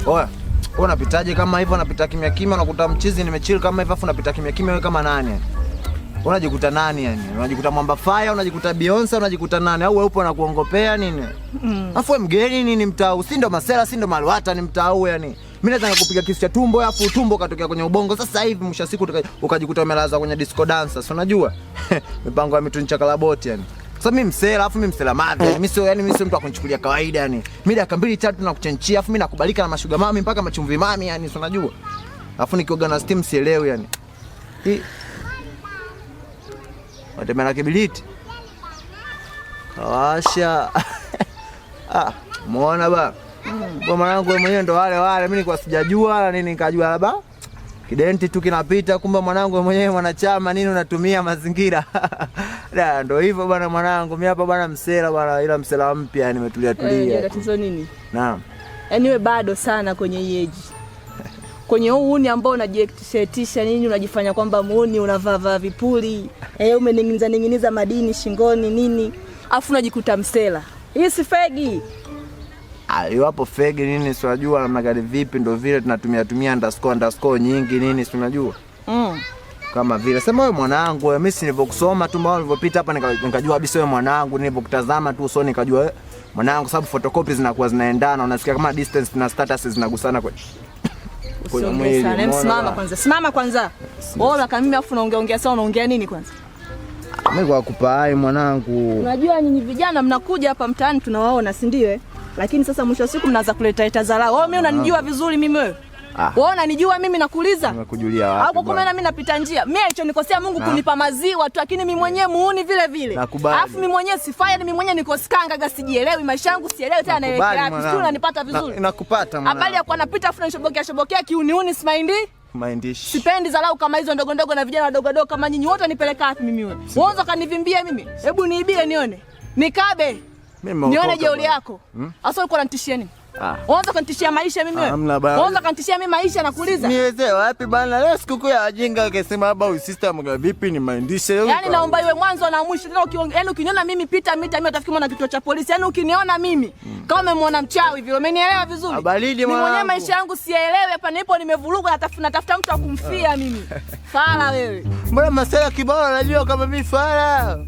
Oya. Unapitaje kama hivyo? Unapita kimya kimya, unakuta mchizi nimechill kama hivyo, afu unapita kimya kimya wewe kama nani yani? Unajikuta nani yani? Unajikuta Mwamba Fire, unajikuta Beyonce, unajikuta nani? Au wewe upo na kuongopea nini? Afu wewe mgeni nini mtau? Si ndo masela, si ndo malwata ni mtau yani. Mimi naweza kukupiga kisu cha tumbo afu tumbo katokea kwenye ubongo. Sasa hivi mwisho siku ukajikuta umelazwa kwenye disco dancer. Si unajua? Mipango ya mituni chakalaboti yani. Sasa mimi msela, afu mimi msela mavi. Mimi sio mtu akunichukulia kawaida yani. Mimi dakika 2-3 na kuchenchia, afu mimi nakubalika na mashuga mami mpaka machumvi mami yani, si unajua? Afu nikioga na steam sielewi yani. Watemela kibiliti. Kawasha. Muona ba. Kwa mwanangu wewe mwenyewe ndo wale mimi nilikuwa sijajua wala nini, nikajua labda kidenti tu kinapita, kumbe mwanangu wewe mwenyewe mwanachama nini unatumia mazingira. Ndo hivyo bwana mwanangu, mimi hapa bwana msela bwana, ila msela mpya nimetulia. Tatizo nini? Naam. Yaani wewe bado sana kwenye age. Kwenye uuni ambao unajisetisha nini, unajifanya kwamba muuni, unavaa vipuli, umening'iniza madini shingoni nini, afu unajikuta msela. Hii si fegi. Iwapo fegi nini si unajua namna gani vipi, ndo vile tunatumia underscore nyingi nini si unajua. Kama vile sema wewe mwanangu, mimi si nilivyokusoma tu mbao nilipopita hapa nikajua kabisa wewe mwanangu, nilipokutazama tu usoni nikajua mwanangu, sababu photocopy zinakuwa zinaendana, unasikia kama distance na status zinagusana kwa mwili. Simama kwanza. Wewe kama mimi afu unaongea sawa, unaongea nini kwanza? Mimi kwa kupai mwanangu. Unajua nyinyi vijana mnakuja hapa mtaani tunawaona, si ndio? Lakini sasa mwisho wa siku mnaanza kuleta itazalao. Wewe mimi unanijua vizuri mimi wewe? Wewe unanijua mimi nakuuliza? Nimekujulia wapi? Au kwa maana mimi napita njia. Mimi hicho nikosea Mungu kunipa maziwa tu, lakini mimi mwenyewe muuni vile vile. Alafu mimi mwenyewe sifai, mimi mwenyewe niko skanga sijielewi, maisha yangu sielewi tena naelekea wapi. Sio unanipata vizuri? Nakupata mwana. Habari ya kuwa napita afu nishobokea kiuniuni simaindi? Maindishi. Sipendi zalau kama hizo ndogo ndogo na vijana wadogo kama nyinyi wote nipeleka wapi mimi wewe? Uanza kanivimbia mimi? Hebu niibie nione. Nikabe. Nione jeuri yako. Asa uko unanitishia nini? Uanza kunitishia maisha mimi wewe? Uanza kunitishia mimi maisha nakuuliza? Niweze wapi bana? Leo sikukuu ya wajinga akisema baba system ga vipi ni maindishe. Yaani naomba iwe mwanzo na mwisho. Tena yaani ukiniona mimi pita mita mimi utafikiri mwana kituo cha polisi. Yaani ukiniona mimi kama umemwona mchawi vile. Umenielewa vizuri? Mimi mwenyewe maisha yangu sielewi, hapa nipo nimevuruga natafuta mtu akumfia mimi. Fala wewe. Mbona masela kibao unajua kama mimi fala?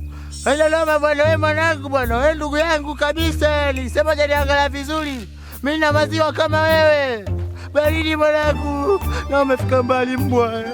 Haina noma bwana, wewe mwanangu bwana, wewe ndugu yangu kabisa. Nilisema janiangalia vizuri. Mimi na maziwa kama wewe. Baridi mwanangu. Na umefika mbali mbwa.